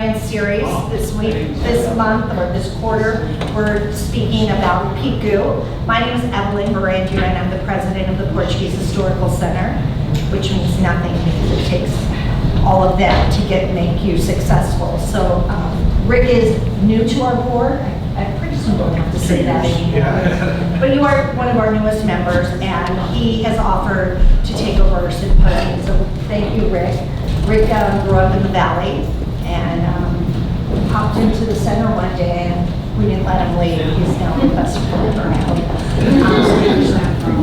Series this month, or this quarter, we're speaking about Pico. My name is Evelyn Barandier, and I'm the president of the Portuguese Historical Center, which means nothing because it takes all of them to make you successful. So Rick is new to our board. I pretty soon don't have to say that anymore. Yeah. But you are one of our newest members, and he has offered to take over our symposium. So thank you, Rick. Rick grew up in the Valley and popped into the center one day, and we didn't let him leave. He's now a professor forever, I hope.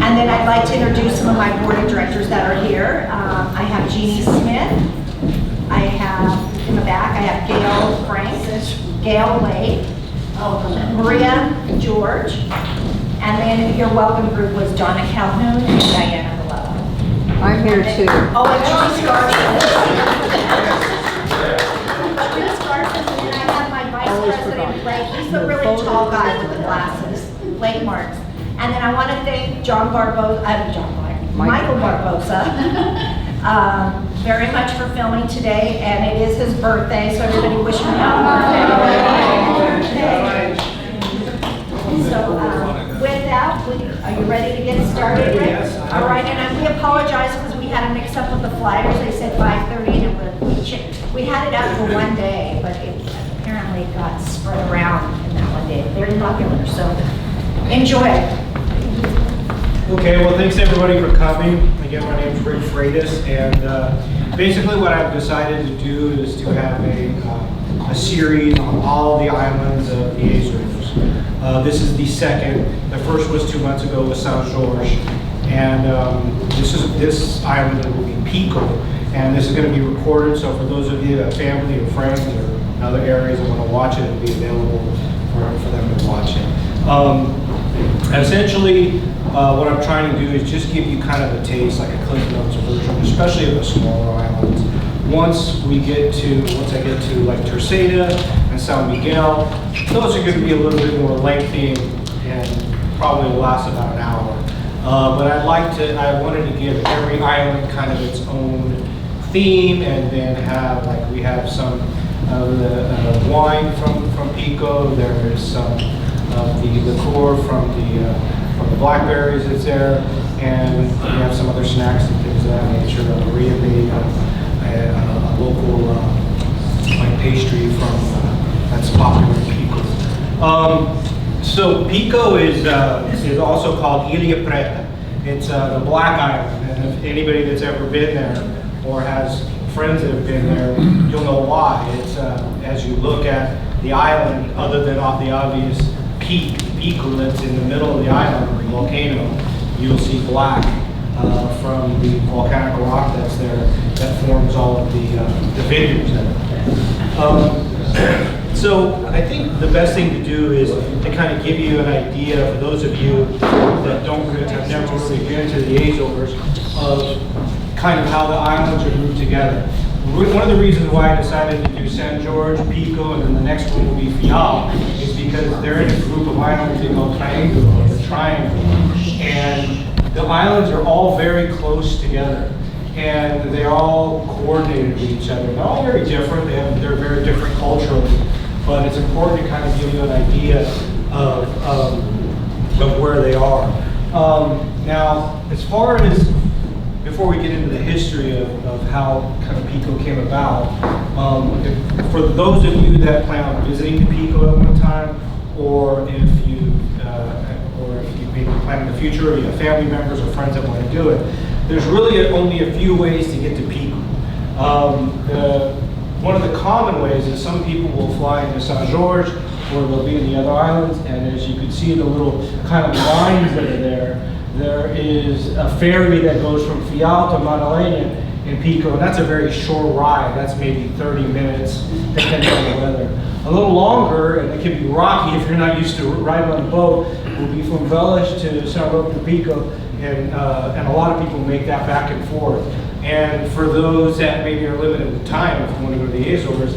And then I'd like to introduce some of my board of directors that are here. I have Jeannie Smith. I have, in the back, I have Gail Frank, Gail Lake, Maria George, and then your welcome group was Donna Calhoun and Diana Villella. I'm here too. Oh, and Julie Scarson. And I have my vice president, Blake. He's the really tall guy with the glasses, Blake Marks. And then I want to thank Michael Barbosa very much for filming today, and it is his birthday, so everybody wish him a happy birthday. So with that, are you ready to get started, Rick? Yes. All right, and we apologize because we had a mix-up with the flyers. They said 5:30, and we had it out for one day, but it apparently got spread around in that one day. Very popular, so enjoy. Okay, well, thanks everybody for coming. Again, my name is Rick Freitas, and basically what I've decided to do is to have a series on all the islands of the Azores. This is the second. The first was 2 months ago with São Jorge, and this island will be Pico, and this is going to be recorded. So for those of you that have family or friends or in other areas that want to watch it, it'll be available for them to watch it. Essentially, what I'm trying to do is just give you kind of a taste, like a Cliff Notes version, especially of the smaller islands. Once I get to like Terceira and San Miguel, those are going to be a little bit more lengthy and probably will last about an hour. But I wanted to give every island kind of its own theme, and then we have some of the wine from Pico. There is some of the liqueur from the blackberries that's there, and we have some other snacks and things of that nature. Maria made a local pastry that's popular in Pico. So Pico is also called Ilha Preta. It's the Black Island, and if anybody that's ever been there or has friends that have been there, you'll know why. It's as you look at the island, other than off the obvious peak, Pico that's in the middle of the island, the volcano, you'll see black from the volcanic rock that's there that forms all of the vineyards there. So I think the best thing to do is to kind of give you an idea, for those of you that have never really been to the Azores, of kind of how the islands are grouped together. One of the reasons why I decided to do São Jorge, Pico, and then the next one will be Fial is because they're in a group of islands they call Triangle, or the Triangle. And the islands are all very close together, and they're all coordinated with each other. They're all very different, they're very different culturally, but it's important to kind of give you an idea of where they are. Now, as far as before we get into the history of how kind of Pico came about, for those of you that plan on visiting Pico at one time, or if you maybe plan in the future, or you have family members or friends that want to do it, there's really only a few ways to get to Pico. One of the common ways is some people will fly into São Jorge, or they'll be in the other islands, and as you can see the little kind of lines that are there is a ferry that goes from Fial to Madalena in Pico, and that's a very short ride. That's maybe 30 minutes, depending on the weather. A little longer, and it can be rocky if you're not used to riding on a boat, will be from Velas to São Roque to Pico, and a lot of people make that back and forth. And for those that maybe are limited with time, if you want to go to the Azores,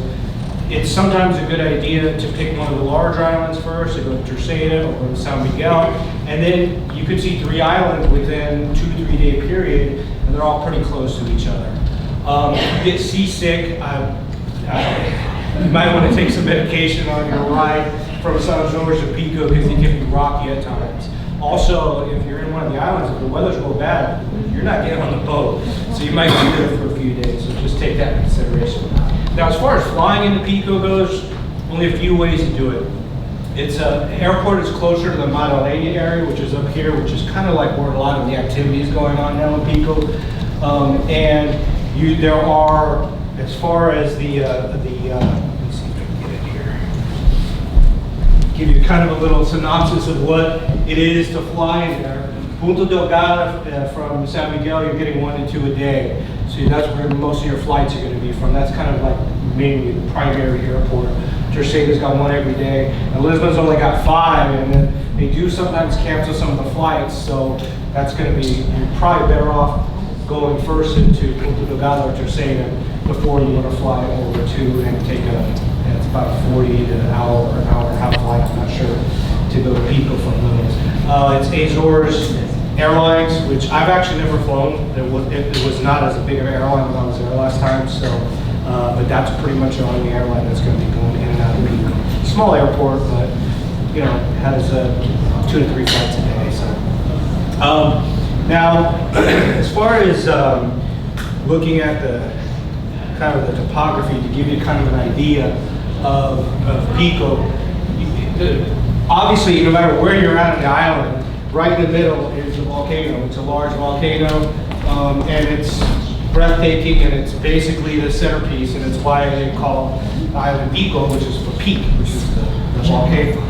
it's sometimes a good idea to pick one of the larger islands first, to go to Terceira or to San Miguel, and then you could see 3 islands within 2 to 3 day period, and they're all pretty close to each other. If you get seasick, You might want to take some medication on your ride from San Jorge to Pico because it can be rocky at times. Also, if you're in one of the islands, if the weather's real bad, you're not getting on the boat. So you might be there for a few days, so just take that into consideration. Now, as far as flying into Pico goes, only a few ways to do it. The airport is closer to the Madalena area, which is up here, which is kind of like where a lot of the activity is going on now in Pico. There are, as far as let me see if I can get it here. Give you kind of a little synopsis of what it is to fly in there. Punta Delgada from San Miguel, you're getting 1 and 2 a day. So that's where most of your flights are going to be from. That's kind of like mainly the primary airport. Terceira's got 1 every day, and Lisbon's only got 5, and then they do sometimes cancel some of the flights, so that's going to be, you're probably better off going first into Punta Delgada or Terceira before you want to fly over to and take it's about a 40 to an hour or an hour and a half flight, I'm not sure, to go to Pico from those. It's Azores Airlines, which I've actually never flown. It was not as a big of an airline when I was there last time, so. But that's pretty much the only airline that's going to be going in and out of Pico. Small airport, but you know, has 2 to 3 flights a day. So now, as far as looking at the kind of the topography, to give you kind of an idea of Pico, obviously, no matter where you're at on the island, right in the middle is the volcano. It's a large volcano, and it's breathtaking, and it's basically the centerpiece, and it's why they call the island Pico, which is for peak, which is the volcano.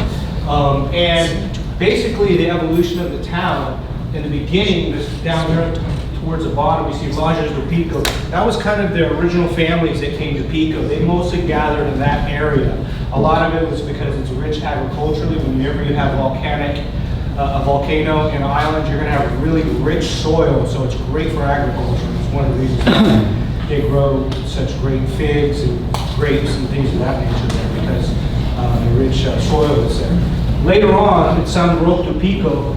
And basically the evolution of the town, in the beginning, this down there towards the bottom, you see Lajes de Pico. That was kind of the original families that came to Pico. They mostly gathered in that area. A lot of it was because it's rich agriculturally. Whenever you have a volcano in an island, you're going to have really rich soil, so it's great for agriculture. It's one of the reasons why they grow such great figs and grapes and things of that nature there, because the rich soil is there. Later on, at San Roque de Pico,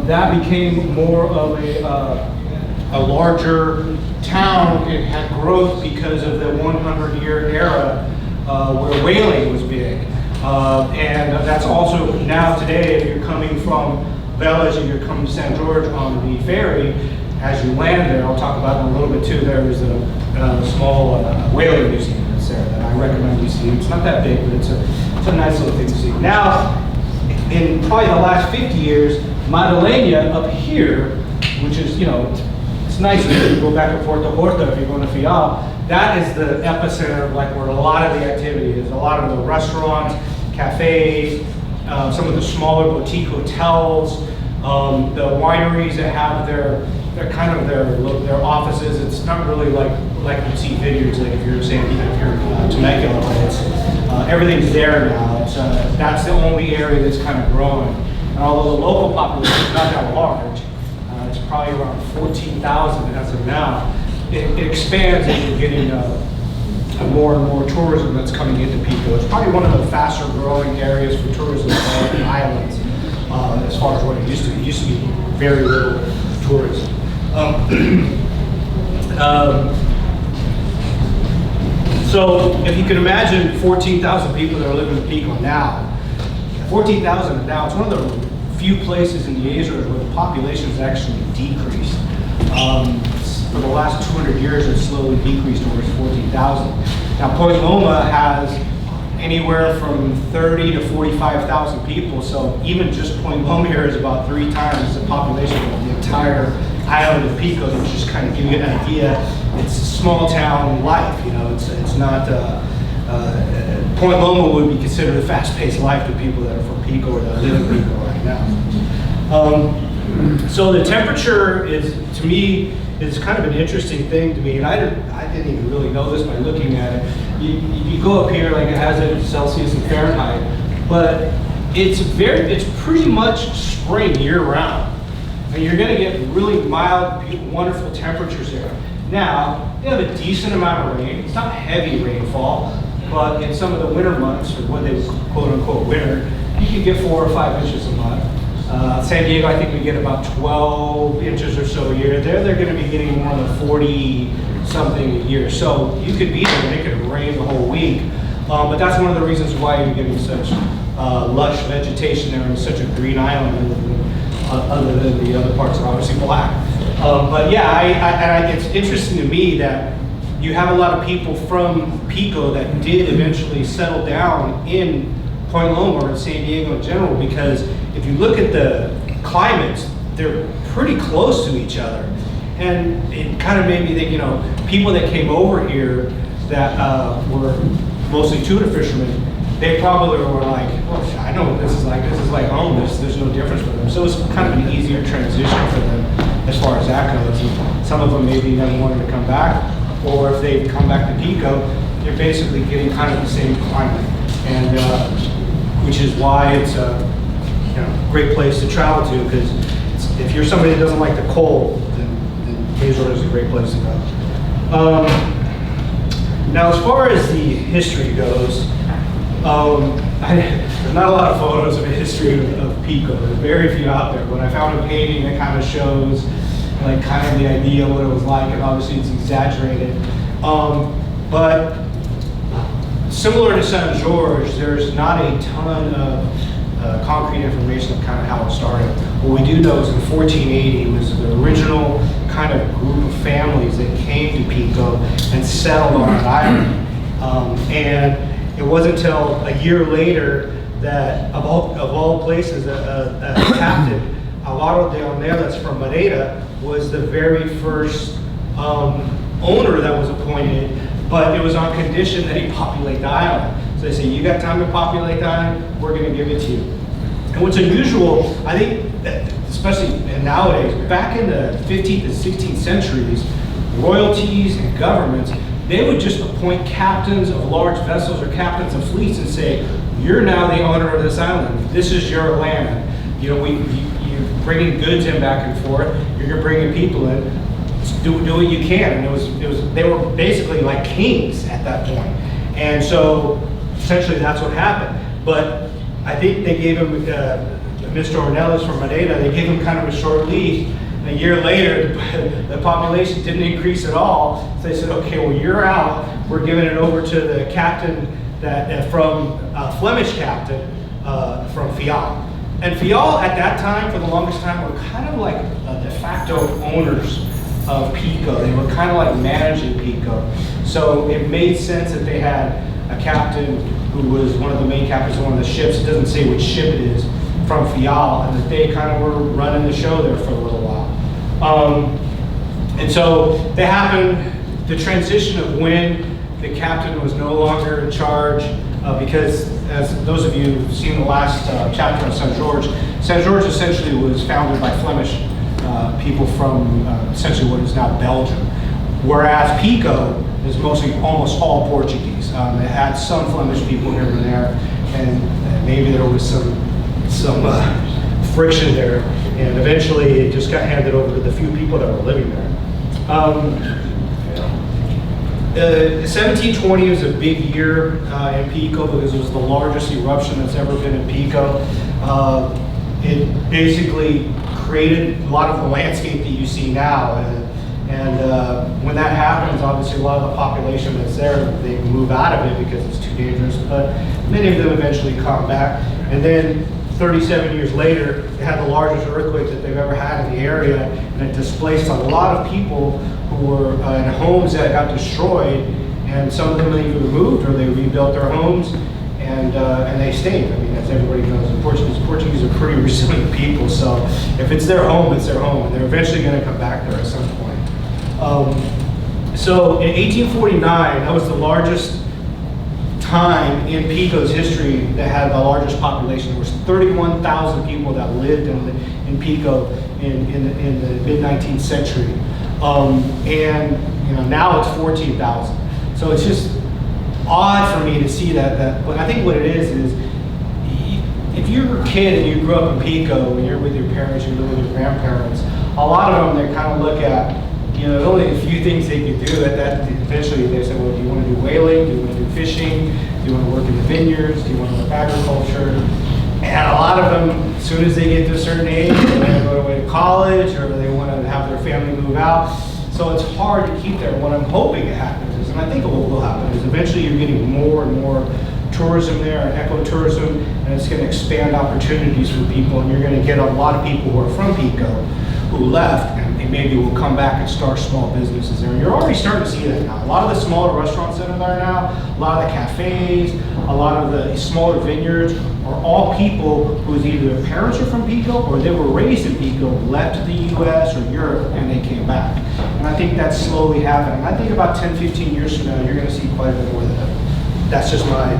that became more of a larger town. It had growth because of the 100-year era where whaling was big. And that's also now today, if you're coming from Velas and you're coming to San Jorge on the ferry, as you land there, I'll talk about it in a little bit too, there is a small whaling museum that's there that I recommend you see. It's not that big, but it's a nice little thing to see. Now, in probably the last 50 years, Madalena up here, which is, you know, it's nice to go back and forth to Horta if you're going to Fial. That is the epicenter of like where a lot of the activity is. A lot of the restaurants, cafes, some of the smaller boutique hotels, the wineries that have their offices. It's not really like you see vineyards, like if you're saying if you're Temecula, but it's everything's there now. That's the only area that's kind of growing. And although the local population is not that large, it's probably around 14,000 as of now. It expands as you're getting more and more tourism that's coming into Pico. It's probably one of the faster growing areas for tourism on the islands as far as what it used to be. It used to be very little tourism. So if you can imagine 14,000 people that are living in Pico now, 14,000 now, it's one of the few places in the Azores where the population has actually decreased. For the last 200 years, it's slowly decreased towards 14,000. Now, Point Loma has anywhere from 30 to 45,000 people, so even just Point Loma here is about 3 times the population of the entire island of Pico. To just kind of give you an idea, it's a small town life. You know, it's not. Point Loma would be considered a fast-paced life to people that are from Pico or that live in Pico right now. So the temperature is, to me, is kind of an interesting thing to me, and I didn't even really know this by looking at it. You go up here, like it has it in Celsius and Fahrenheit, but it's pretty much spring year-round. And you're going to get really mild, wonderful temperatures there. Now, you have a decent amount of rain. It's not heavy rainfall, but in some of the winter months, or what they quote-unquote winter, you can get 4 or 5 inches a month. San Diego, I think we get about 12 inches or so a year. They're going to be getting more than 40 something a year. So you could be there and it could rain the whole week. But that's one of the reasons why you're getting such lush vegetation there and such a green island, other than the other parts are obviously black. But yeah, it's interesting to me that you have a lot of people from Pico that did eventually settle down in Point Loma or in San Diego in general, because if you look at the climates, they're pretty close to each other. And it kind of made me think, people that came over here that were mostly tuna fishermen, they probably were like, well, I know what this is like home, there's no difference for them. So it's kind of an easier transition for them as far as that goes. And some of them maybe never wanted to come back, or if they come back to Pico, they're basically getting kind of the same climate. And which is why it's a great place to travel to, because if you're somebody that doesn't like the cold, then Azores is a great place to go. Now, as far as the history goes, there's not a lot of photos of the history of Pico. There's very few out there. But I found a painting that kind of shows like kind of the idea of what it was like, and obviously it's exaggerated. But similar to St. George, there's not a ton of concrete information of kind of how it started. What we do know is in 1480 was the original kind of group of families that came to Pico and settled on an island. And it wasn't until a year later that, of all places, a captain, Alvaro de Ornelas from Madeira, was the very first owner that was appointed, but it was on condition that he populate the island. So they say, you got time to populate the island, we're going to give it to you. And what's unusual, I think, that especially nowadays, back in the 15th and 16th centuries, royalties and governments, they would just appoint captains of large vessels or captains of fleets and say, you're now the owner of this island. This is your land. You're bringing goods in back and forth. You're bringing people in. Do what you can. And they were basically like kings at that point. And so essentially that's what happened. But I think they gave him, Mr. Ornelas from Madeira, they gave him kind of a short leash. And a year later, the population didn't increase at all. So they said, okay, well, you're out. We're giving it over to the captain Flemish captain from Fial. And Fial at that time, for the longest time, were kind of like de facto owners of Pico. They were kind of like managing Pico. So it made sense that they had a captain who was one of the main captains of one of the ships. It doesn't say which ship it is, from Fial, and that they kind of were running the show there for a little while. And so they happened, the transition of when the captain was no longer in charge, because as those of you who've seen the last chapter of St. George essentially was founded by Flemish people from essentially what is now Belgium, whereas Pico is mostly almost all Portuguese. It had some Flemish people here and there, and maybe there was some friction there, and eventually it just got handed over to the few people that were living there. 1720 was a big year in Pico because it was the largest eruption that's ever been in Pico. It basically created a lot of the landscape that you see now. And when that happens, obviously a lot of the population that's there, they move out of it because it's too dangerous. But many of them eventually come back. And then 37 years later, they had the largest earthquake that they've ever had in the area, and it displaced a lot of people who were in homes that got destroyed, and some of them either moved or they rebuilt their homes, and they stayed. I mean, as everybody knows, the Portuguese are pretty resilient people, so if it's their home, it's their home, and they're eventually going to come back there at some point. So in 1849, that was the largest time in Pico's history that had the largest population. There was 31,000 people that lived in Pico in the mid-19th century, and now it's 14,000. So it's just odd for me to see that. But I think what it is if you're a kid and you grew up in Pico and you're with your parents, you live with your grandparents, a lot of them they kind of look at. There's only a few things they can do at that. Eventually they say, well, do you want to do whaling? Do you want to do fishing? Do you want to work in the vineyards? Do you want to work agriculture? And a lot of them, as soon as they get to a certain age, they want to go away to college or they want to have their family move out. So it's hard to keep there. What I'm hoping happens is, and I think what will happen is eventually you're getting more and more tourism there, and ecotourism, and it's going to expand opportunities for people, and you're going to get a lot of people who are from Pico who left, and they maybe will come back and start small businesses there. And you're already starting to see that now. A lot of the smaller restaurants that are there now, a lot of the cafes, a lot of the smaller vineyards are all people whose either their parents are from Pico or they were raised in Pico, left to the US or Europe, and they came back. And I think that's slowly happening. I think about 10, 15 years from now, you're going to see quite a bit more of that. That's just my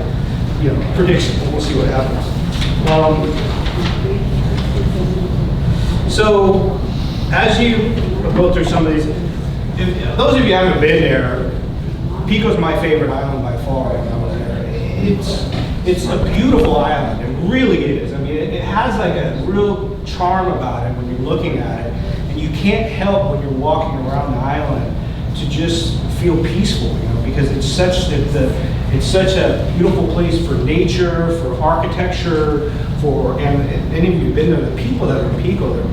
prediction. We'll see what happens. So, as you go through some of these, those of you who haven't been there, Pico's my favorite island by far. When I was there. It's a beautiful island. It really is. I mean, it has like a real charm about it when you're looking at it, and you can't help when you're walking around the island to just feel peaceful, because it's such a beautiful place for nature, for architecture, and any of you who've been there, the people that are in Pico, they're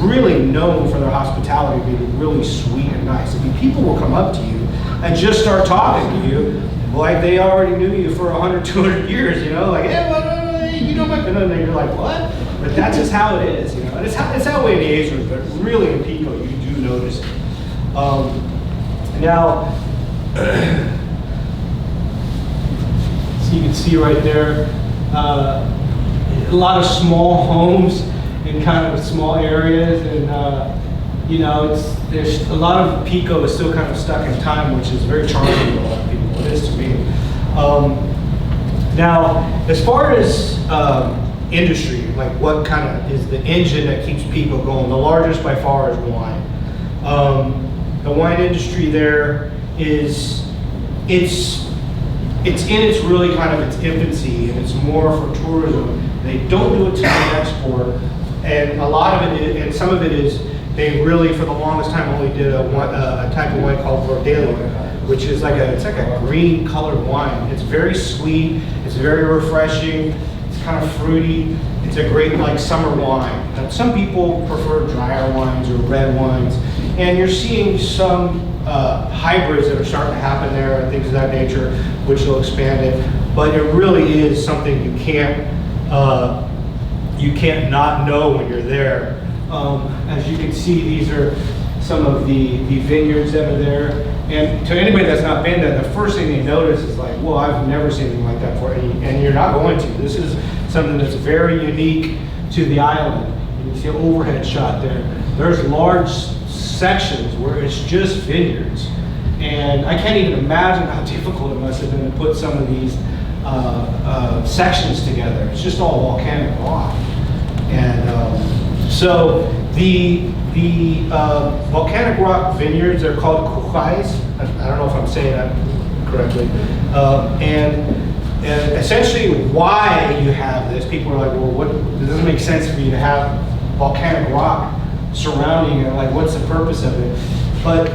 really known for their hospitality, being really sweet and nice. I mean, people will come up to you and just start talking to you like they already knew you for 100, 200 years, like, hey, you know my, and then you're like, what? But that's just how it is, and it's that way in the Azores, but really in Pico, you do notice it. Now, so you can see right there, a lot of small homes in kind of small areas, and there's a lot of Pico is still kind of stuck in time, which is very charming to a lot of people. It is to me. Now, as far as industry, like what kind of is the engine that keeps Pico going, the largest by far is wine. The wine industry there it's in its really kind of its infancy, and it's more for tourism. They don't do a ton of export, and a lot of it is, and some of it is, they really for the longest time only did a type of wine called Bordello, which is it's like a green colored wine. It's very sweet, it's very refreshing, it's kind of fruity. It's a great summer wine. Now, some people prefer drier wines or red wines, and you're seeing some hybrids that are starting to happen there and things of that nature, which will expand it. But it really is something you can't not know when you're there. As you can see, these are some of the vineyards that are there. And to anybody that's not been there, the first thing they notice is like, well, I've never seen anything like that before. And you're not going to. This is something that's very unique to the island. You can see an overhead shot there. There's large sections where it's just vineyards. And I can't even imagine how difficult it must have been to put some of these sections together. It's just all volcanic rock. And so the volcanic rock vineyards are called cucais. I don't know if I'm saying that correctly. And essentially why you have this, people are like, well, it doesn't make sense for you to have volcanic rock surrounding it, like what's the purpose of it? But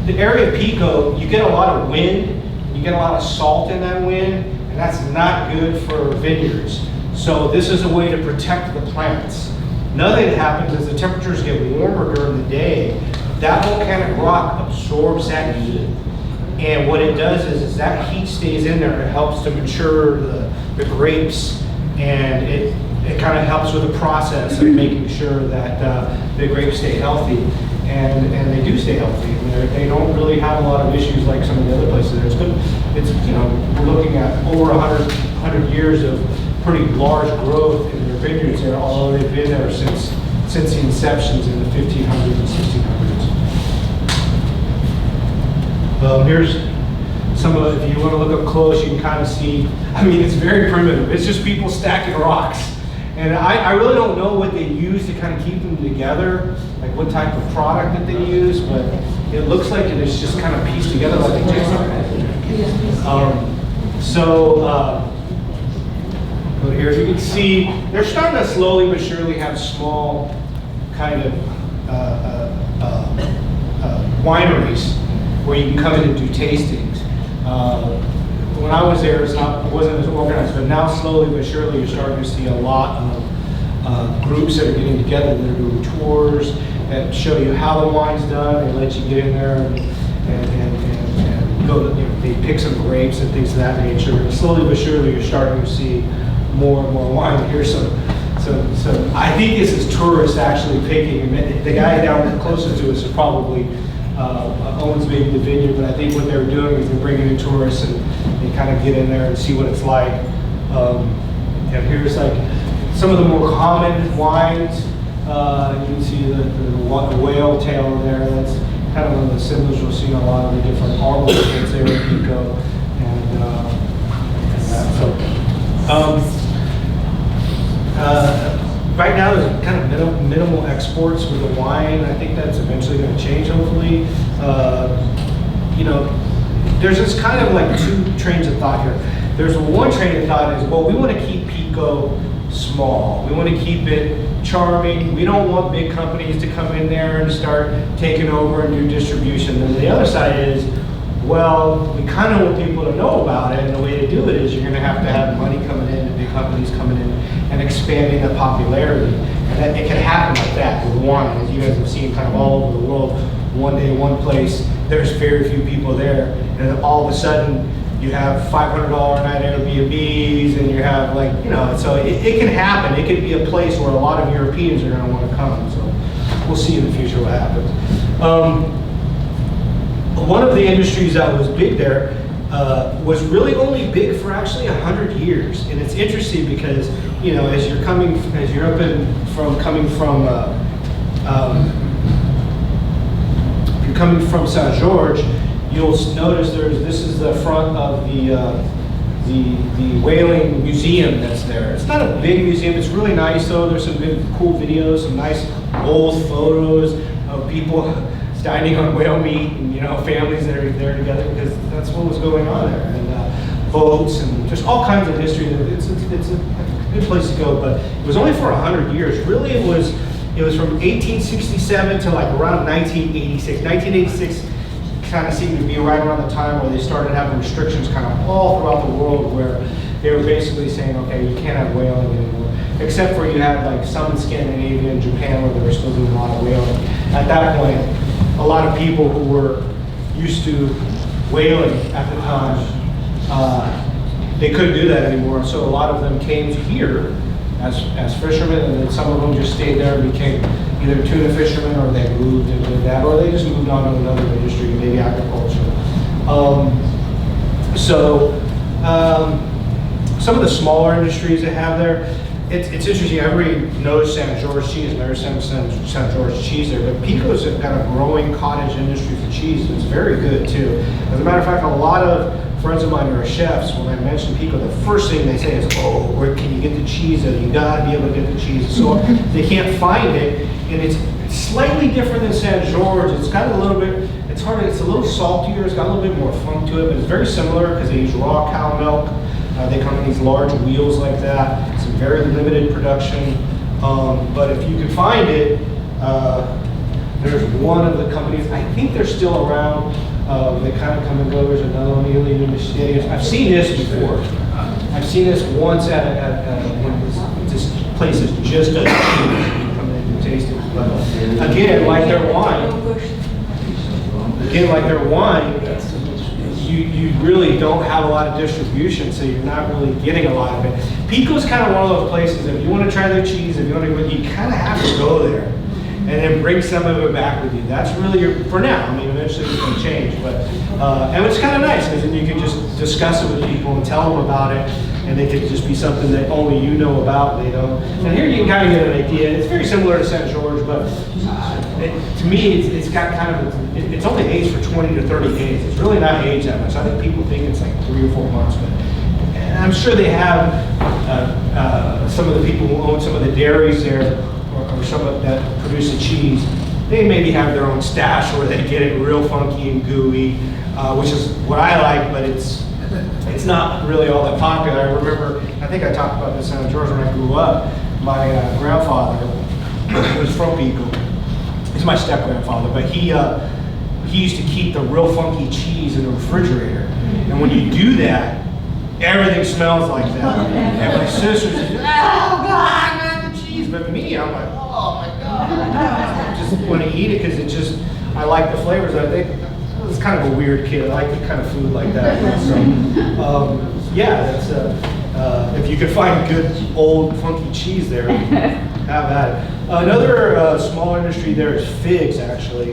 the area of Pico, you get a lot of wind, you get a lot of salt in that wind, and that's not good for vineyards. So this is a way to protect the plants. Another thing that happens is the temperatures get warmer during the day. That volcanic rock absorbs that heat. And what it does is that heat stays in there. It helps to mature the grapes, and it kind of helps with the process of making sure that the grapes stay healthy. And they do stay healthy. They don't really have a lot of issues like some of the other places. We're looking at over 100 years of pretty large growth in their vineyards there, although they've been there since the inceptions in the 1500s and 1600s. Here's some of, if you want to look up close, you can kind of see, it's very primitive. It's just people stacking rocks. And I really don't know what they use to kind of keep them together, like what type of product that they use, but it looks like it's just kind of pieced together like a jigsaw. Here you can see, they're starting to slowly but surely have small kind of wineries where you can come in and do tastings. When I was there, it wasn't as organized, but now slowly but surely you're starting to see a lot of groups that are getting together, that are doing tours that show you how the wine's done. They let you get in there and they pick some grapes and things of that nature. And slowly but surely, you're starting to see more and more wine. Here's some. I think this is tourists actually picking. And the guy down closest to us is probably owns maybe the vineyard, but I think what they're doing is they're bringing in tourists and they kind of get in there and see what it's like. And here's like some of the more common wines. You can see the whale tail in there. That's kind of one of the symbols you'll see in a lot of the different artworks there in Pico. And that. So, right now there's kind of minimal exports with the wine. I think that's eventually going to change, hopefully. There's this kind of like two trains of thought here. There's one train of thought is, well, we want to keep Pico small. We want to keep it charming. We don't want big companies to come in there and start taking over and do distribution. And the other side is, well, we kind of want people to know about it, and the way to do it is you're going to have money coming in and big companies coming in and expanding the popularity. And that, it can happen like that with wine, as you guys have seen kind of all over the world. One day, one place, there's very few people there, and then all of a sudden you have $500 a night Airbnbs, and you have so it can happen. It could be a place where a lot of Europeans are going to want to come. So we'll see in the future what happens. One of the industries that was big there was really only big for actually 100 years, and it's interesting because as you're coming from Saint George, you'll notice this is the front of the whaling museum that's there. It's not a big museum. It's really nice though. There's some good, cool videos, some nice old photos of people dining on whale meat, and families that are there together because that's what was going on there, and boats and just all kinds of history. It's a good place to go, but it was only for 100 years. Really, it was from 1867 to like around 1986. 1986 kind of seemed to be right around the time where they started having restrictions kind of all throughout the world, where they were basically saying, okay, you can't have whaling anymore, except for you had like some in Scandinavia and Japan where they were still doing a lot of whaling. At that point, a lot of people who were used to whaling at the time, they couldn't do that anymore. So a lot of them came here as fishermen, and then some of them just stayed there and became either tuna fishermen, or they moved and did that, or they just moved on to another industry, maybe agriculture. Some of the smaller industries they have there, it's interesting. Everybody knows St. George cheese, and there's St. George cheese there, but Pico's got a growing cottage industry for cheese, and it's very good too. As a matter of fact, a lot of friends of mine who are chefs, when I mention Pico, the first thing they say is, oh, where can you get the cheese? You gotta be able to get the cheese. So they can't find it, and it's slightly different than St. George. It's got a little bit, it's a little saltier, it's got a little bit more funk to it, but it's very similar because they use raw cow milk. They come in these large wheels like that. It's a very limited production, but if you can find it, there's one of the companies, I think they're still around. They kind of come and go. There's another one, I've seen this before. I've seen this once at when this place is just a cheese. You come in and taste it. But again, like their wine, you really don't have a lot of distribution, so you're not really getting a lot of it. Pico's kind of one of those places, if you want to try their cheese, you kind of have to go there and then bring some of it back with you. That's really for now. I mean, eventually it's going to change, but and it's kind of nice because then you can just discuss it with people and tell them about it, and it can just be something that only you know about, they don't. And here you can kind of get an idea. It's very similar to St. George, but to me, it's got kind of it's only aged for 20 to 30 days. It's really not aged that much. I think people think it's like 3 or 4 months, but and I'm sure they have some of the people who own some of the dairies there, or some of that produce the cheese, they maybe have their own stash where they get it real funky and gooey, which is what I like, but it's not really all that popular. I remember, I think I talked about this in St. George when I grew up. My grandfather was from Pico. He's my step-grandfather, but he used to keep the real funky cheese in the refrigerator. And when you do that, everything smells like that. And my sister says, oh God, not the cheese. But me, I'm like, oh my God. I just want to eat it because I like the flavors. I think it's kind of a weird kid. I like the kind of food like that. So, yeah, that's if you can find good old funky cheese there, have that. Another small industry there is figs, actually.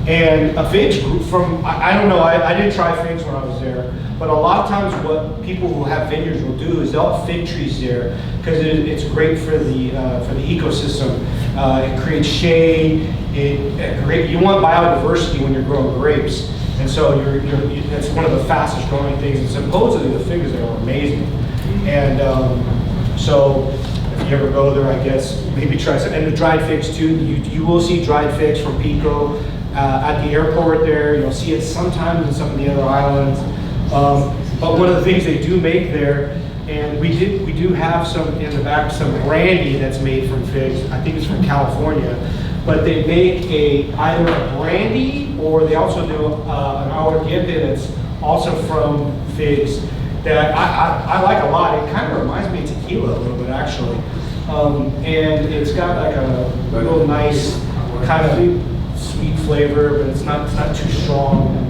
And figs from, I don't know, I didn't try figs when I was there, but a lot of times what people who have vineyards will do is they'll have fig trees there because it's great for the ecosystem. It creates shade. You want biodiversity when you're growing grapes, and so that's one of the fastest growing things. And supposedly the figs there are amazing. And so if you ever go there, I guess maybe try some. And the dried figs too. You will see dried figs from Pico at the airport there. You'll see it sometimes in some of the other islands. But one of the things they do make there, and we do have some in the back, some brandy that's made from figs. I think it's from California. But they make either a brandy or they also do an aguardiente that's also from figs that I like a lot. It kind of reminds me of tequila a little bit, actually. And it's got like a real nice kind of sweet flavor, but it's not too strong. And,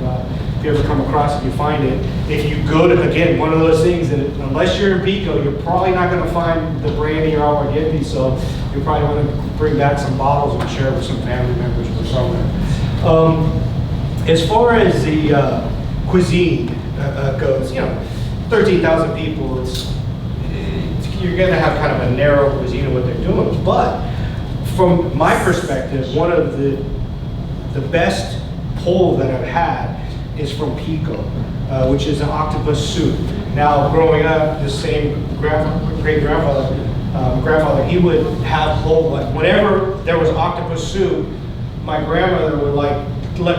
if you ever come across it, you find it. If you go to, again, one of those things that unless you're in Pico, you're probably not going to find the brandy or aguardiente, so you probably want to bring back some bottles and share with some family members or somewhere. As far as the cuisine goes, 13,000 people, you're going to have kind of a narrow cuisine of what they're doing. But from my perspective, one of the best pull that I've had is from Pico, which is an octopus soup. Now, growing up, the same great-grandfather, he would have whenever there was octopus soup, my grandmother would let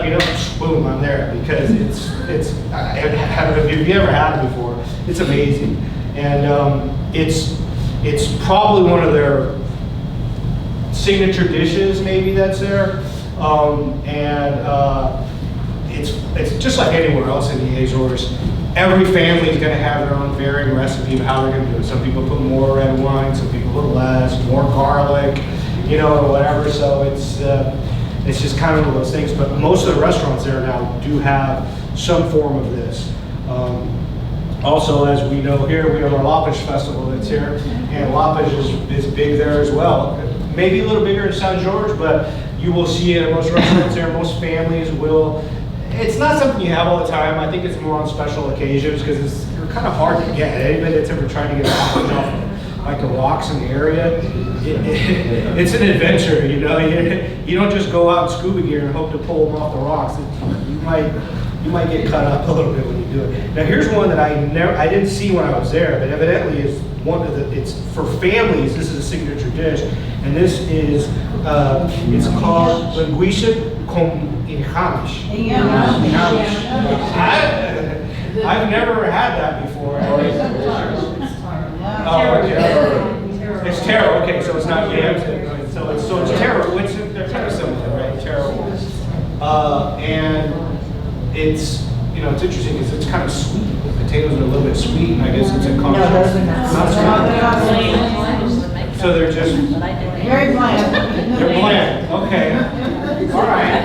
me know, boom, I'm there, because if you ever had it before, it's amazing. And it's probably one of their signature dishes, maybe, that's there. It's just like anywhere else in the Azores. Every family is going to have their own varying recipe of how they're going to do it. Some people put more red wine, some people put less, more garlic, or whatever. So it's just kind of one of those things. But most of the restaurants there now do have some form of this. Also, as we know here, we have our Lapis Festival that's here, and Lapis is big there as well. Maybe a little bigger in St. George, but you will see it at most restaurants there. Most families will. It's not something you have all the time. I think it's more on special occasions because they're kind of hard to get. Anybody that's ever tried to get off like the rocks in the area, it's an adventure. You don't just go out in scuba gear and hope to pull them off the rocks. You might get cut up a little bit when you do it. Now here's one that I didn't see when I was there, but evidently is one of it's for families. This is a signature dish, and this is it's called linguiça com inhamish. I've never had that before. Oh, okay. It's taro. Okay, so it's not yams. So it's taro. They're kind of similar, right? Taro. And it's it's interesting because it's kind of sweet. The potatoes are a little bit sweet, and I guess it's a combination. No, those are not sweet. So they're just Very bland. they're bland. Okay. All right.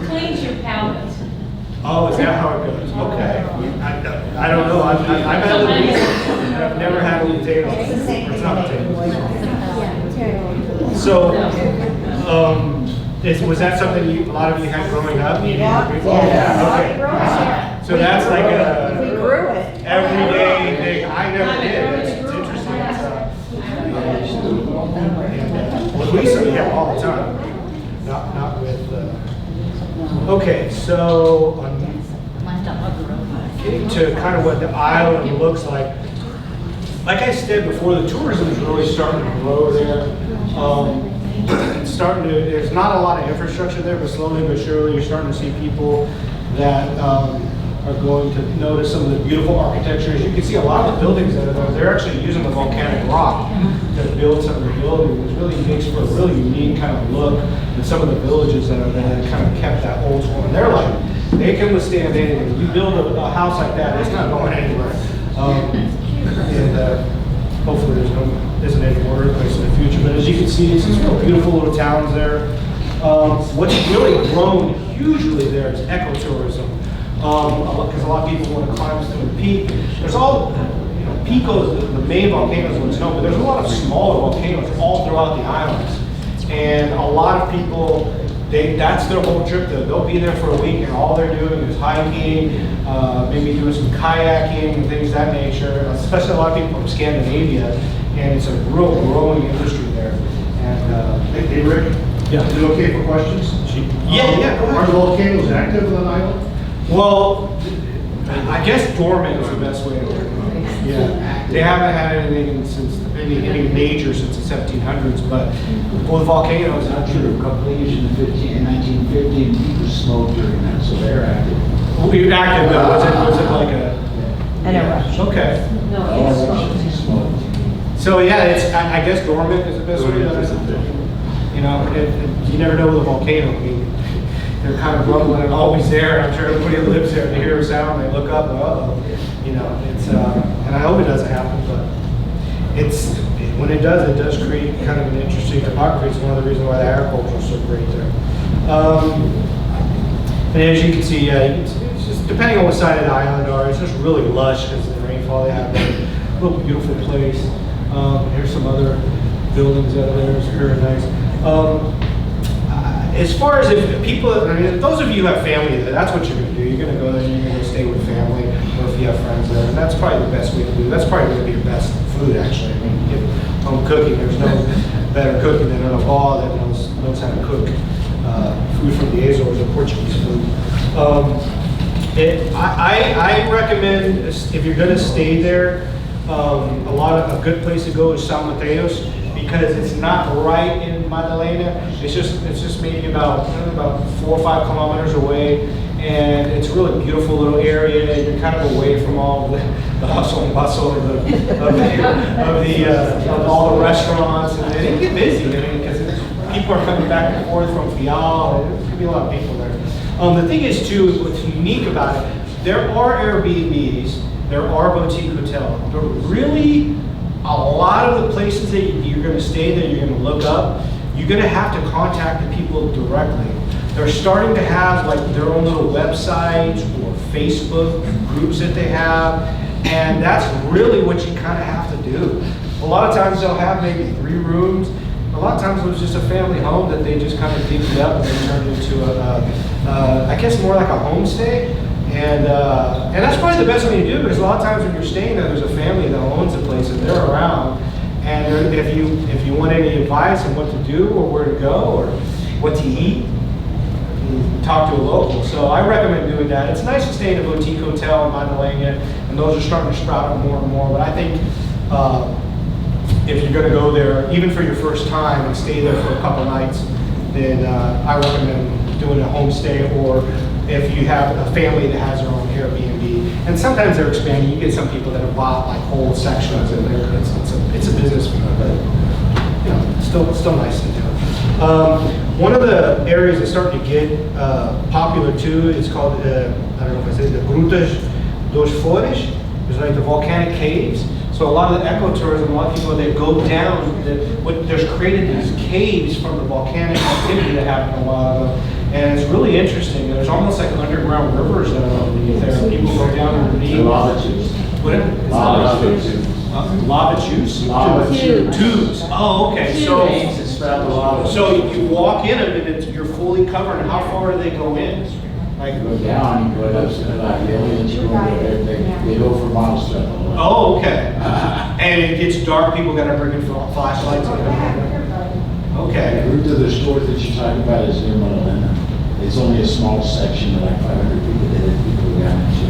Cleans your palate. Oh, is that how it goes? Okay. I don't know. I've had Louise, and I've never had a potato. It's not potato. So, was that something a lot of you had growing up? Yeah. Okay. So that's like We grew it. everyday thing. I never did. It's interesting. Louisa, yeah, all the time. Not with. Okay, so getting to kind of what the island looks like. Like I said before, the tourism is really starting to grow there. There's not a lot of infrastructure there, but slowly but surely you're starting to see people that are going to notice some of the beautiful architecture. As you can see, a lot of the buildings that are there, they're actually using the volcanic rock to build some of the buildings. It really makes for a really unique kind of look. And some of the villages that are there that kind of kept that old school. And they're like, they can withstand anything. You build a house like that, it's not going anywhere. Hopefully there isn't any more earthquakes in the future. But as you can see, it's real beautiful little towns there. What's really grown hugely there is ecotourism. Because a lot of people want to climb to the peak. There's all, Pico is the main volcano is what's known, but there's a lot of smaller volcanoes all throughout the islands. And a lot of people, that's their whole trip. They'll be there for a week and all they're doing is hiking, maybe doing some kayaking and things of that nature, especially a lot of people from Scandinavia. And it's a real growing industry there. And Hey, Rick? Yeah. Is it okay for questions? yeah, go Are ahead. the volcanoes active on the island? Well, I guess dormant is the best way to look at it. Yeah, they haven't had anything since, anything major since the 1700s, but with volcanoes, Not true. A couple of years in the 1950, and people smoked during that, so they're active. we active, but was it like a? An eruption. Okay, No, it's Smoked. so yeah, it's, I guess dormant is the best way to look at it. You never know with a volcano, I mean, they're kind of rumbling and always there. I'm sure everybody that lives there, they hear a sound, they look up, and it's, and I hope it doesn't happen, but when it does create kind of an interesting topography. It's one of the reasons why the agriculture is so great there. And as you can see, it's just, depending on what side of the island are, it's just really lush because of the rainfall they have there. A real beautiful place. Here's some other buildings out there, it's very nice. As far as if people, I mean, those of you who have family there, that's what you're going to do. You're going to go there and you're going to stay with family, or if you have friends there, and that's probably the best way to do it. That's probably going to be your best food, actually. I mean, you get home cooking. There's no better cooking than a bar that knows how to cook food from the Azores, or Portuguese food. I recommend, if you're going to stay there, a good place to go is San Mateos, because it's not right in Magdalena. It's just maybe about 4 or 5 kilometers away, and it's a really beautiful little area. You're kind of away from all the hustle and bustle of all the restaurants, and it can get busy. I mean, because people are coming back and forth from Fial. There's gonna be a lot of people there. The thing is too, what's unique about it, there are Airbnbs, there are boutique hotels, but really, a lot of the places that you're going to stay there, you're going to look up, you're going to have to contact the people directly. They're starting to have like their own little websites or Facebook groups that they have, and that's really what you kind of have to do. A lot of times they'll have maybe 3 rooms. A lot of times it was just a family home that they just kind of divvied up and they turned into I guess more like a homestay. And that's probably the best thing to do, because a lot of times when you're staying there, there's a family that owns the place and they're around. And if you want any advice on what to do or where to go or what to eat, you talk to a local. So I recommend doing that. It's nice to stay in a boutique hotel in Magdalena, and those are starting to sprout up more and more. But I think if you're going to go there, even for your first time, and stay there for a couple nights, then I recommend doing a homestay, or if you have a family that has their own Airbnb. And sometimes they're expanding. You get some people that have bought like whole sections, and it's a business for them, but still nice to do. One of the areas that's starting to get popular too is called, I don't know if I said, the Grutas dos Flores. It's like the volcanic caves. So a lot of the ecotourism, a lot of people, they go down, there's created these caves from the volcanic activity that happened a while ago. And it's really interesting. There's almost like underground rivers that are underneath there. People go down underneath. Lava tubes. What? Lava tubes. Lava juice? Lava tubes. Tubes. Oh, okay. Veins that spout the lava. So you walk in them and you're fully covered. And how far do they go in? Like, You go down, you go up to like the aliens, they go for miles to that. oh, okay. And it gets dark. People got to bring in flashlights. Okay. The route to the store that you're talking about is near Magdalena. It's only a small section of like 500 people that people down into.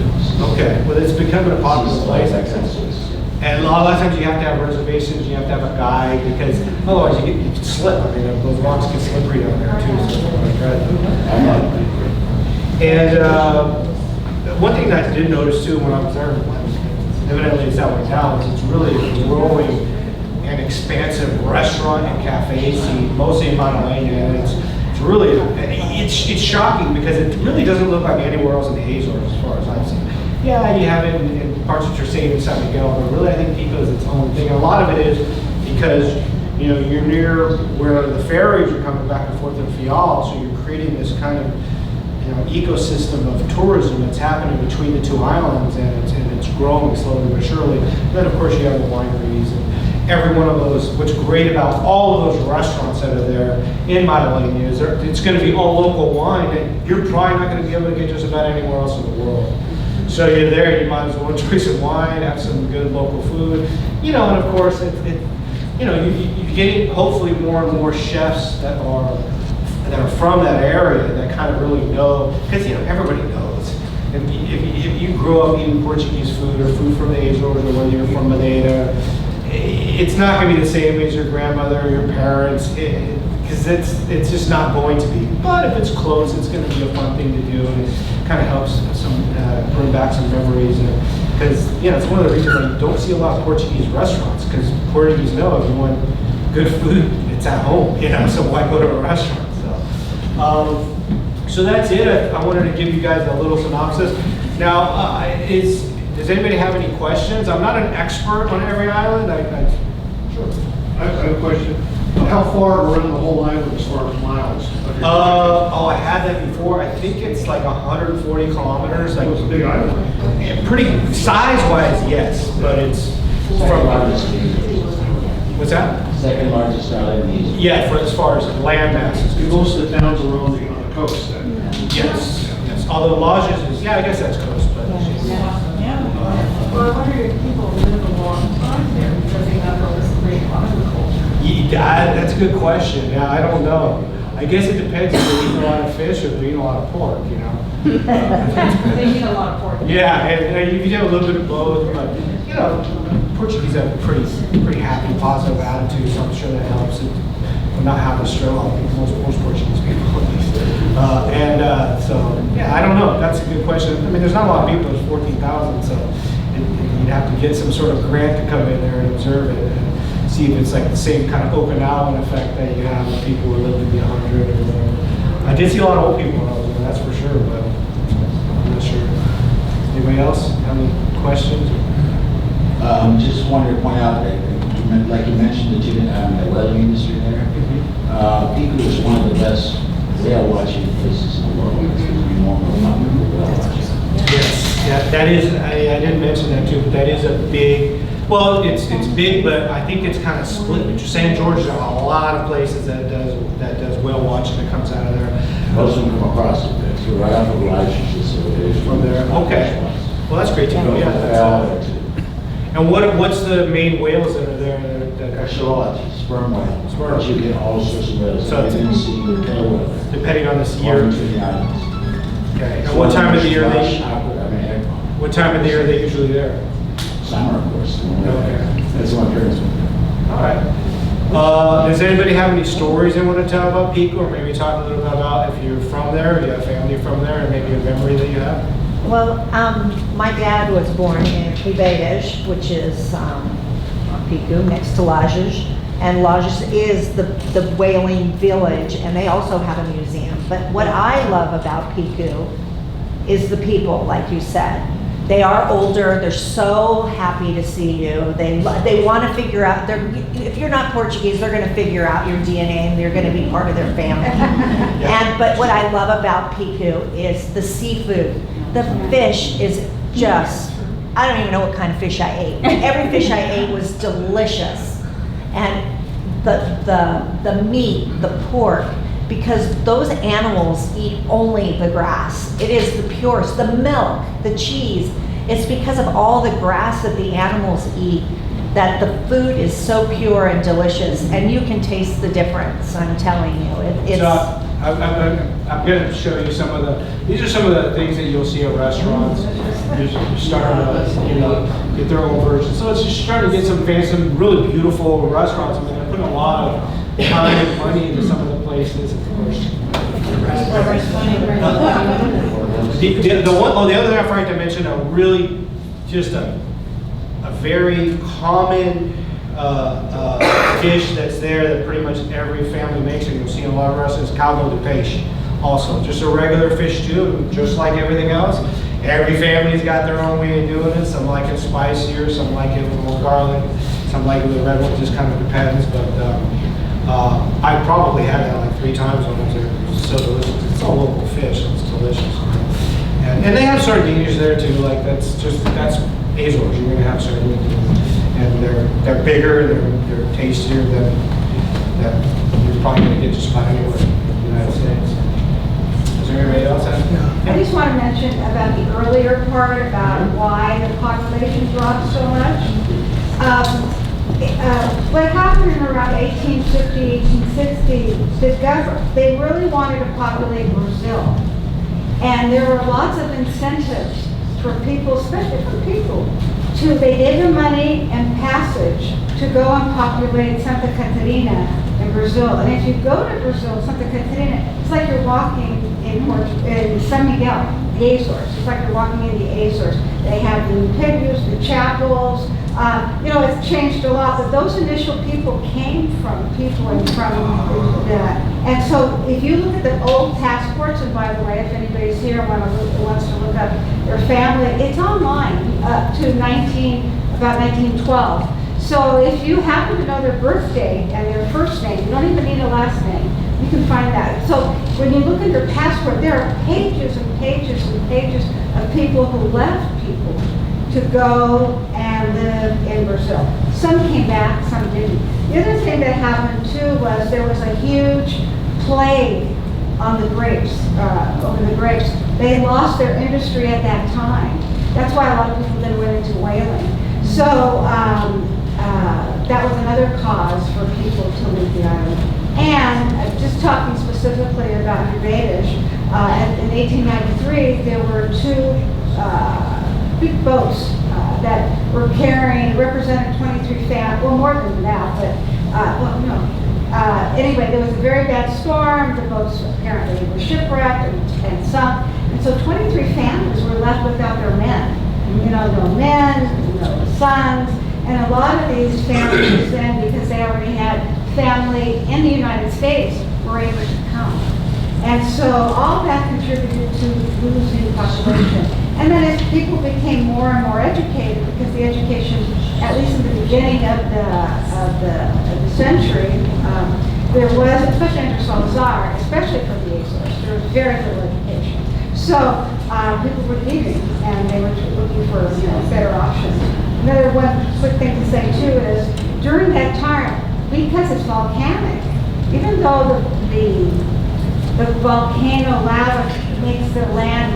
Okay. Well, it's becoming a popular place, I guess. And a lot of times you have to have reservations, you have to have a guide, because otherwise you can slip. I mean, those rocks get slippery down there too. So and one thing that I did notice too when I was there, evidently it's that way now, is it's really a growing and expansive restaurant and cafe scene, mostly in Magdalena, and it's really, it's shocking because it really doesn't look like anywhere else in the Azores as far as I've seen. Yeah, you have it in parts of Terceira and San Miguel, but really I think Pico is its own thing. And a lot of it is because You know, you're near where the ferries are coming back and forth in Fial, so you're creating this kind of, you know, ecosystem of tourism that's happening between the two islands, and it's growing slowly but surely. Then, of course, you have the wineries and every one of those. What's great about all of those restaurants that are there in Madalena is it's going to be all local wine, and you're probably not going to be able to get just about anywhere else in the world. So you're there, you might as well enjoy some wine, have some good local food, you know, and of course, you know, you're getting hopefully more and more chefs that are from that area that kind of really know, because, you know, everybody knows. If you grew up eating Portuguese food or food from the Azores, or whether you're from Madeira, it's not going to be the same as your grandmother or your parents, because it's just not going to be. But if it's close, it's going to be a fun thing to do, and it kind of helps bring back some memories. Because, you know, it's one of the reasons I don't see a lot of Portuguese restaurants, because Portuguese know if you want good food, it's at home, you know, so why go to a restaurant? So that's it. I wanted to give you guys a little synopsis. Now, does anybody have any questions? I'm not an expert on every island. Sure. I have a question. How far around the whole island as far as miles? Oh, I had that before. I think it's like 140 kilometers. Like, It's a big island. pretty size-wise, yes, but it's Second largest. What's that? Second largest island in East. Yeah, for as far as land mass is concerned. Most of the towns are on the coast then. Yes, yes. Although Lodges is, yeah, I guess that's close, but. Well, I wonder if people live a long time there because they have all this great agriculture. Yeah, that's a good question. Yeah, I don't know. I guess it depends if they're eating a lot of fish or they're eating a lot of pork, you know. They eat a lot of pork. Yeah, and you can have a little bit of both, but, you know, Portuguese have a pretty happy, positive attitude, so I'm sure that helps it not having stroke. Most Portuguese people at least. So, yeah, I don't know. That's a good question. I mean, there's not a lot of people. There's 14,000, so you'd have to get some sort of grant to come in there and observe it and see if it's like the same kind of Okinawan effect that you have with people who live to be 100 or whatever. I did see a lot of old people when I was there, that's for sure, but I'm not sure. Anybody else have any questions? Just wanted to point out that, like you mentioned, the whaling industry there. Pico is one of the best whale watching places in the world. We normally not whale watching. Yes, yeah, that is, I didn't mention that too, but that is a big, well, it's big, but I think it's kind of split. But St. George, there are a lot of places that does whale watching that comes out of there. Most of them come across it, it's right off of Elijah's, so it is. From there, okay. Well, that's great to know, yeah. That's, and what's the main whales that are there? Axolotls, sperm whales. Sperm. But you get all sorts of whales. So I didn't see the tail whale. Depending on the Year year. to the islands. Okay. And what time of the year What time of the year are they usually there? Summer, of course. Okay. That's one appearance. All right. Does anybody have any stories they want to tell about Pico, or maybe talk a little bit about if you're from there, or you have family from there, and maybe a memory that you have? Well, my dad was born in Freitas, which is Pico, next to Lajes. And Lajes is the whaling village, and they also have a museum. But what I love about Pico is the people, like you said. They are older, they're so happy to see you. They want to figure out, if you're not Portuguese, they're going to figure out your DNA and they're going to be part of their family. But what I love about Pico is the seafood. The fish is just, I don't even know what kind of fish I ate. Every fish I ate was delicious. And the meat, the pork, because those animals eat only the grass. It is the purest, the milk, the cheese. It's because of all the grass that the animals eat that the food is so pure and delicious, and you can taste the difference, I'm telling you. It's So I'm going to show you these are some of the things that you'll see at restaurants. You're starting to, get their own version. So it's just starting to get some really beautiful restaurants. I mean, they're putting a lot of time and money into some of the places, of course. The other thing I forgot to mention, a really, just a very common dish that's there that pretty much every family makes, and you'll see in a lot of restaurants, caldo de peixe. Also, just a regular fish stew, just like everything else. Every family's got their own way of doing it. Some like it spicier, some like it with more garlic, some like it with red one. It just kind of depends. But I probably had that like 3 times when I was there. It was so delicious. It's all local fish. It's delicious. And they have sardines there too. Like that's Azores. You're gonna have sardines, and they're bigger. They're tastier than you're probably gonna get just about anywhere in the United States. Is there anybody else? I just want to mention about the earlier part about why the population dropped so much. What happened in around 1850, 1860, they really wanted to populate Brazil. And there were lots of incentives for people, especially for people, they gave them money and passage to go and populate Santa Catarina in Brazil. And if you go to Brazil, Santa Catarina, it's like you're walking in San Miguel, the Azores. It's like you're walking in the Azores. They have the pigeons, the chapels. It's changed a lot, but those initial people came from people and and so if you look at the old passports, and by the way, if anybody's here wants to look up their family, it's online up to about 1912. So if you happen to know their birth date and their first name, you don't even need a last name, you can find that. So when you look at their passport, there are pages and pages and pages of people who left people to go and live in Brazil. Some came back, some didn't. The other thing that happened too was there was a huge plague on the grapes, over the grapes. They lost their industry at that time. That's why a lot of people then went into whaling. So that was another cause for people to leave the island. And just talking specifically about Freitas, in 1893 there were 2 big boats that were represented 23 families, well more than that, but anyway, there was a very bad storm. The boats apparently were shipwrecked and sunk, and so 23 families were left without their men. No men, no sons, and a lot of these families then, because they already had family in the United States, were able to come. And so all that contributed to losing population. And then as people became more and more educated, because the education, at least in the beginning of the century, there was, especially under Salazar, especially for the Azores, there was very little education. So people were leaving, and they were looking for better options. Another one quick thing to say too is, during that time, because it's volcanic, even though the volcano lava makes the land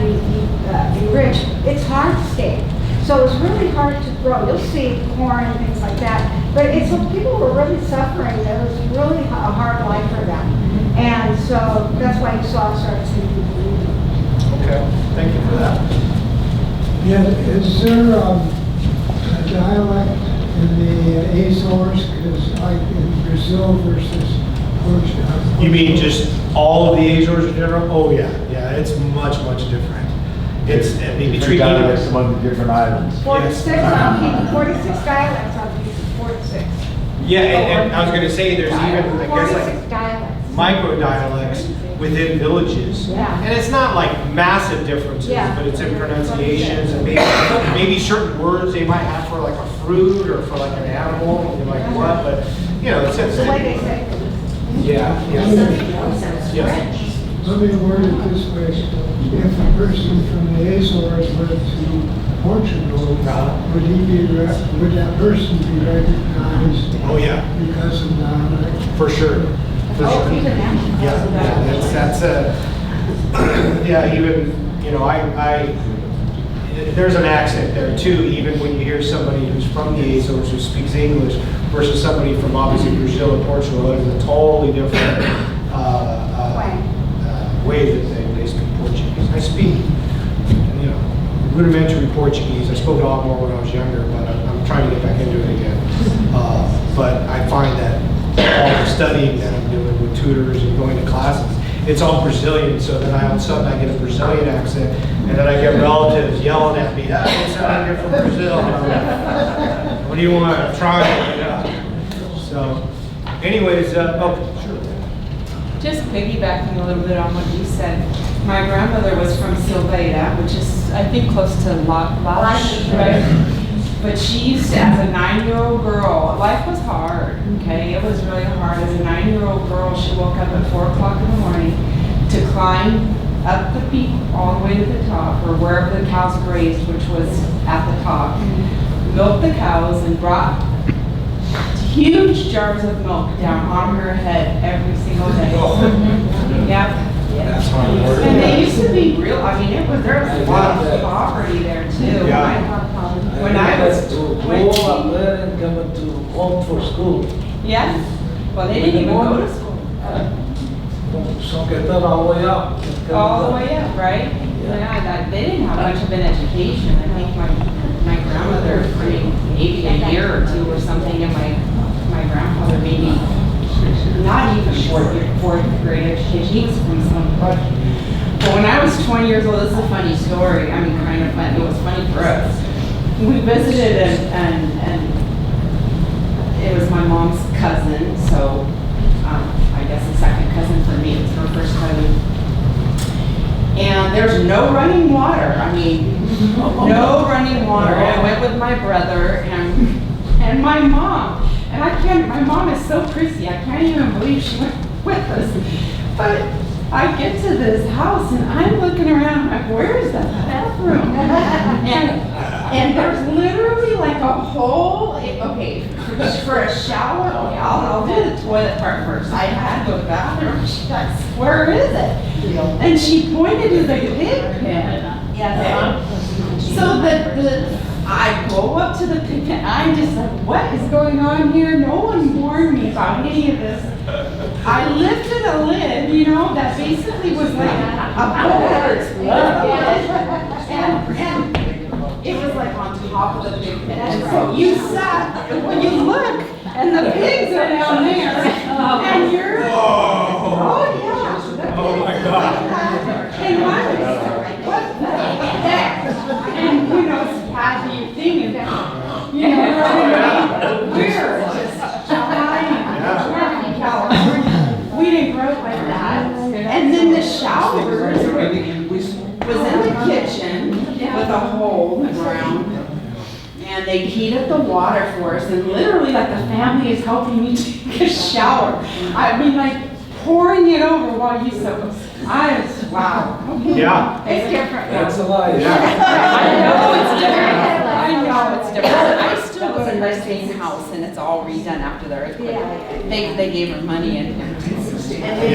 enriched, it's hard to stay. So it's really hard to grow. You'll see corn and things like that, but people were really suffering. It was really a hard life for them, and so that's why you start seeing people leaving. Okay, thank you for that. Yeah, is there a dialect in the Azores, because like in Brazil versus Portugal? You mean just all of the Azores in general? Oh yeah, it's much different. It's between dialects among the different islands. 46 dialects on Pico, 46. Yeah, and I was going to say there's even 46 dialects. micro dialects within villages. Yeah. And it's not like massive differences, Yeah. but it's in pronunciations and maybe certain words they might have for like a fruit or for like an animal, and like what, but it's The way they say it. yeah. Let me word it this way. If a person from the Azores went to Portugal, would that person be recognized Oh yeah, because of dialect? for sure. For Oh, sure. even now. That's even there's an accent there too, even when you hear somebody who's from the Azores who speaks English versus somebody from obviously Brazil or Portugal. It is a totally different way that they speak Portuguese. I speak rudimentary Portuguese. I spoke a lot more when I was younger, but I'm trying to get back into it again. But I find that all the studying that I'm doing with tutors and going to classes, it's all Brazilian, so then all of a sudden I get a Brazilian accent, and then I get relatives yelling at me, "Ah, you sound like you're from Brazil." What do you want? I'm trying. So, anyways, just piggybacking a little bit on what you said, my grandmother was from Silveda, which is, I think, close to Lash, right? But she used to, as a 9-year-old girl, life was hard, okay? It was really hard. As a 9-year-old girl, she woke up at 4 o'clock in the morning to climb up the peak all the way to the top, or wherever the cows grazed, which was at the top, milk the cows, and brought huge jars of milk down on her head every single day. Yep. That's hard work. And they used to be real, I mean, there was a lot of poverty there too. When I was to go 20. up there and come to home for school. Yeah, well, they didn't even go to school. So get that all the way up. All the way up, right? Yeah, they didn't have much of an education. I think my grandmother, maybe a year or two or something, and my grandfather maybe not even fourth grade education. He was from some country. But when I was 20 years old, this is a funny story. I mean, kind of funny. It was funny for us. We visited and it was my mom's cousin, so I guess a second cousin for me. It was her first cousin. And there's no running water. I mean, no running water. And I went with my brother and my mom. And my mom is so prissy. I can't even believe she went with us. But I get to this house and I'm looking around, I'm like, where's the bathroom? And there's literally like a hole, okay, for a shower. Okay, I'll do the toilet part first. I had to go to the bathroom. She's like, where is it? And she pointed to the pig pen. Yes. So I go up to the pig pen. I'm just like, what is going on here? No one warned me about any of this. I lifted a lid, you know, that basically was like a board. And it was like on top of the pig pen. And so you sat, when you look, and the pigs are down there, and you're, oh yeah. Oh my God. And I was like, what the heck? And you know, it's how do you think of that? You know what I mean? We're just trying. California. We didn't grow up like that. And then the shower was in the kitchen with a hole in the ground. And they heat up the water for us. And literally, like, the family is helping me take a shower. I mean, like, pouring it over while you soak. Wow. Yeah. It's different. That's a lie. I know it's different. I know it's different. I still go to the same house and it's all redone after the earthquake. They gave her money and. And we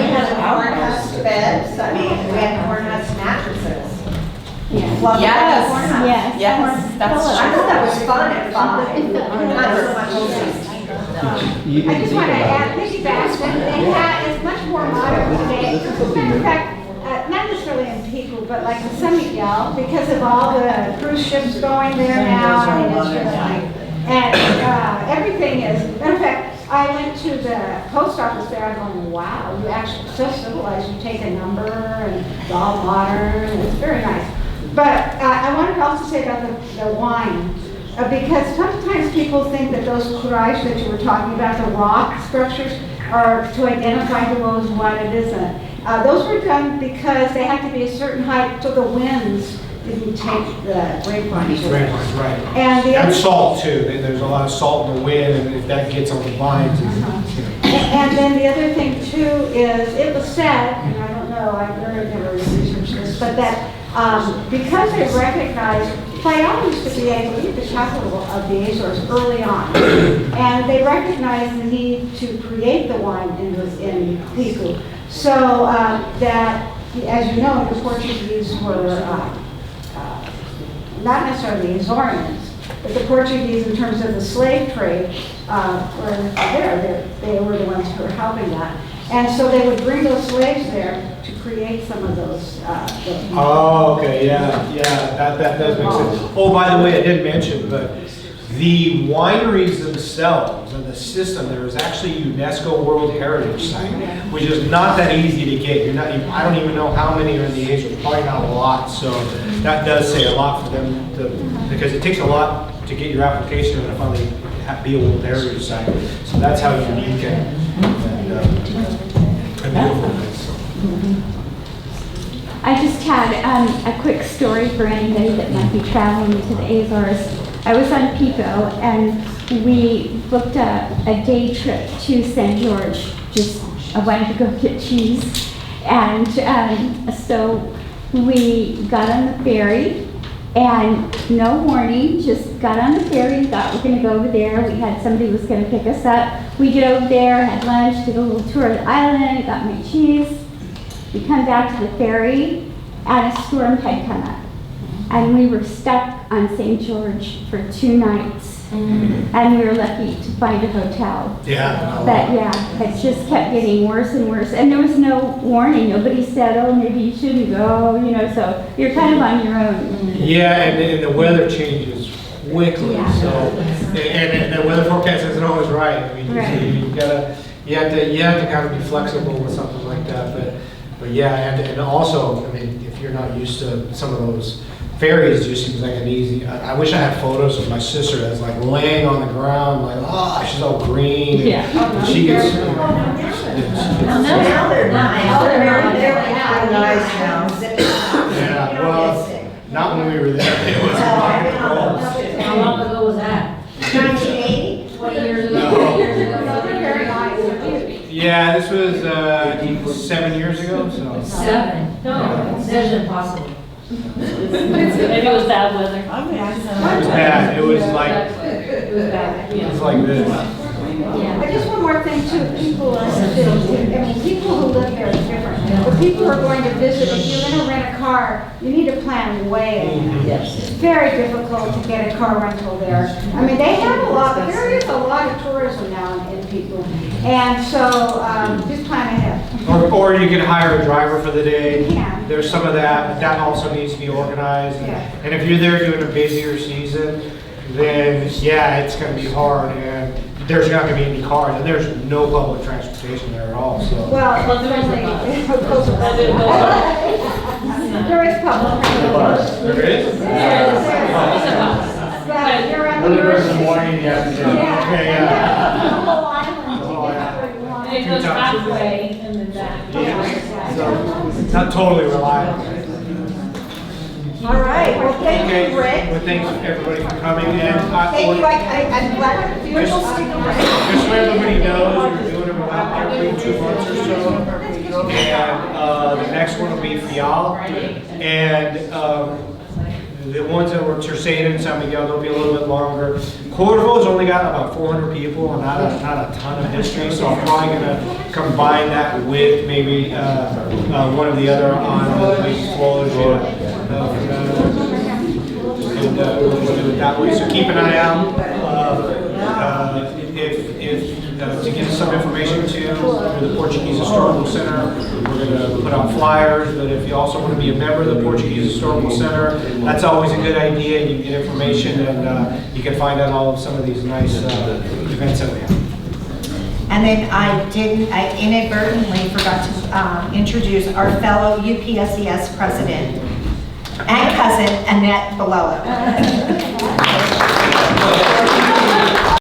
had cornhusk beds, I mean, we had cornhusk mattresses. Yes, Yes. That's I thought that was fun at 5. Not so much. I just want to add, piggyback, that it's much more modern today. As a matter of fact, not necessarily in Pico, but like in San Miguel, because of all the cruise ships going there now, and it's just like, and everything is, matter of fact, I went to the post office there, I'm going, wow, you actually, so civilized, you take a number, and it's all modern, and it's very nice. But I wanted to also say about the wine. Because sometimes people think that those courage that you were talking about, the rock structures, are to identify who owns what it isn't. Those were done because they had to be a certain height so the winds didn't take the grapevines. Grapevines, right. And the And other, salt too. There's a lot of salt in the wind, and if that gets on the vines, and then the other thing too is, it was said, and I don't know, I've never researched this, but that because they recognized Freitas used to be, I believe, the capital of the Azores early on. And they recognized the need to create the wine in Pico. So that, as you know, the Portuguese were not necessarily Azorians, but the Portuguese, in terms of the slave trade, were there. They were the ones who were helping that. And so they would bring those slaves there to create some of those. Oh, okay, yeah, that does make sense. Oh, by the way, I didn't mention, but the wineries themselves and the system, there is actually a UNESCO World Heritage Site, which is not that easy to get. I don't even know how many are in the Azores, probably not a lot, so that does say a lot for them, because it takes a lot to get your application and finally be a World Heritage Site. So that's how unique and and beautiful place. I just had a quick story for anybody that might be traveling to the Azores. I was on Pico and we booked a day trip to St. George. I wanted to go get cheese. And so we got on the ferry and no warning, just got on the ferry, thought we're gonna go over there. We had somebody who was gonna pick us up. We get over there, had lunch, did a little tour of the island, got my cheese. We come back to the ferry and a storm had come up. And we were stuck on St. George for 2 nights. And we were lucky to find a hotel. Yeah. But yeah, it just kept getting worse and worse. And there was no warning. Nobody said, oh, maybe you shouldn't go, so you're kind of on your own. Yeah, and the weather changes quickly, Yeah. so, and the weather forecast isn't always right. I mean, Right. you have to kind of be flexible with something like that, but yeah, and also, I mean, if you're not used to some of those ferries, just seems like an easy, I wish I had photos of my sister that's like laying on the ground, like, she's all green. Yeah. And she gets. Now they're nice. They're nice now. Yeah, well, not when we were there, it was rock and roll. How long ago was that? 1980? 20 years ago? No. 20 years ago? Very nice. Yeah, this was 7 years ago, so. 7? No, that's impossible. Maybe it was bad weather. It was bad, it was like, It was bad, it was like this. But just one more thing too, people are still, people who live there is different. But people who are going to visit, if you're gonna rent a car, you need to plan way ahead. Yes. It's very difficult to get a car rental there. I mean, they have a lot, there is a lot of tourism now in Pico. And so, just plan ahead. Or you can hire a driver for the day. Yeah. There's some of that, but that also needs to be organized. Yeah. And if you're there during a busier season, then yeah, it's gonna be hard, and there's not gonna be any cars, and there's no public transportation there at all, so. Well, there is public. There is? But you're on Early in the morning, you have to do it. Okay, yeah. The whole island. And it goes halfway and then back. Yeah. So, not totally reliable. All right, well, thank Okay, you, Rick. well, thanks everybody for coming, and Thank you, I'm glad you're still sticking around. just so everybody knows, we're doing them about every 2 months or so. And the next one will be Fial. And the ones that were Terceira and San Miguel, they'll be a little bit longer. Corvo's only got about 400 people and not a ton of history, so I'm probably going to combine that with maybe one of the other islands, maybe Florida. And we'll do it that way. So keep an eye out. To get some information to the Portuguese Historical Center, we're going to put out flyers. But if you also want to be a member of the Portuguese Historical Center, that's always a good idea. You can get information, and you can find out all of some of these nice events that we have. And then I inadvertently forgot to introduce our fellow UPSES president and cousin, Annette Bolello.